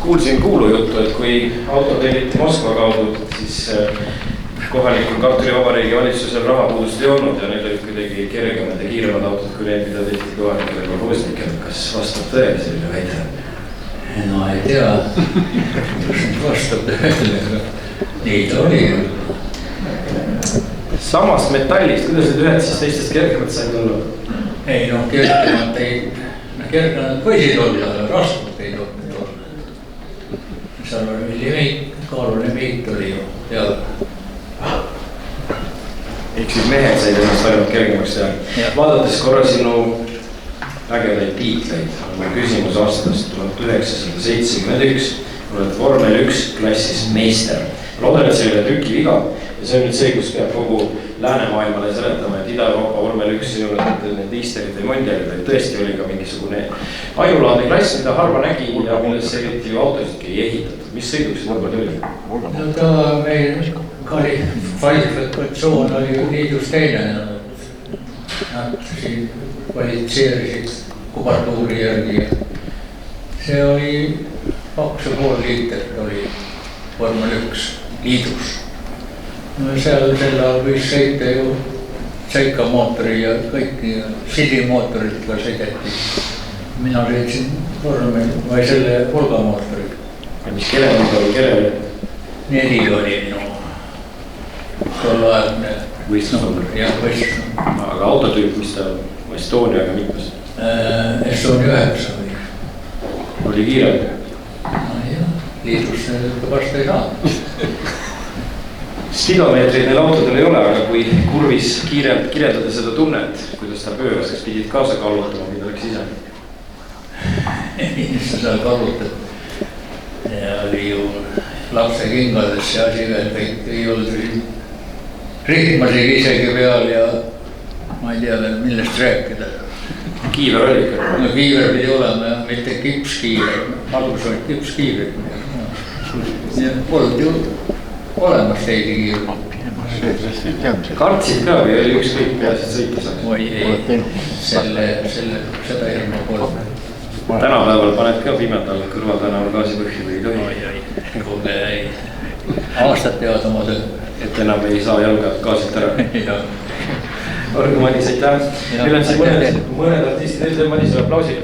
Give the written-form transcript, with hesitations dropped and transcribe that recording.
kuulsin kuulujuttu, et kui auto telliti Moskva kaudu, siis kohalikul kartulivabariigi valitsusel rahapuudust ei olnud ja need olid kuidagi kergemad ja kiiremad autod kui need, mida tehti kohalikele kolhoosnikele. Kas vastab tõele selline väide? No ei tea, vastab tõele, nii ta oli. Samast metallist, kuidas need ühed siis teistest kergemad said olla? Ei noh, kergemad võisid olla, aga raskelt ei tohtinud olla. Seal oli millimeet, kaalune meet oli ju peal. Ehk siis mehed said ennast parimalt kergemaks teha. Vaadates korra sinu ägedaid tiitleid, on mul küsimus aastast 1971. Oled vormel 1 klassis meister. Loodan, et see oli tüki viga ja see on nüüd see, kus peab kogu läänemaailmale seletama, et Ida-Euroopa vormel 1 ei olnud need Easterid või Mondialid, vaid tõesti oli ka mingisugune ainulaadne klass, mida harva nägi ja milles eriti ju autosidki ei ehitatud. Mis sõiduks see vormel oli? No ta meil kvalifikatsioon oli liidus teine. Nad siin kvalifitseerisid kubartuuri järgi. See oli 2,5 liitrit oli vormel 1 liidus. No seal selle võis sõita ju Tšeika mootori ja kõiki sidimootorid ka sõideti. Mina sõitsin vormel või selle Volga mootori. Mis kellelgi oli, kellelgi? 4 oli minu tolleaegne võistlusnumber. Jah, võistlusnumber. Aga autotüüp, mis ta Estoniaga mitmes? Estonia 9 oli. Oli kiire? No jah, liidus vast ei saanud. Spidomeetrid neil autodel ei ole, aga kui kurvis kirjeldada seda tunnet, kuidas ta pööras, kas pidid kaasa kallutama, mida oleks ise? Mis sa seal kallutad? Ja oli ju lapse kingades ja asi veel kõik ei olnud rihmasid isegi peal ja ma ei tea veel millest rääkida. Kiiver oli ikka? No kiiver pidi olema ja mitte kipskiiver, algus olid kipskiivrid. Polnud ju olemas teisi kiiver. Kartsid ka või oli ükskõik peasid sõita saaks? Oi ei, seda hirma pole. Tänapäeval paned ka pimedal kõrval tänaval gaasi põhju või ei tohi? Kuule ei, aastad teavad oma töö. Et enam ei saa jalga gaasilt ära. Orgu Madis, aitäh. Meil on siin mõned artistid, Madisele aplausi.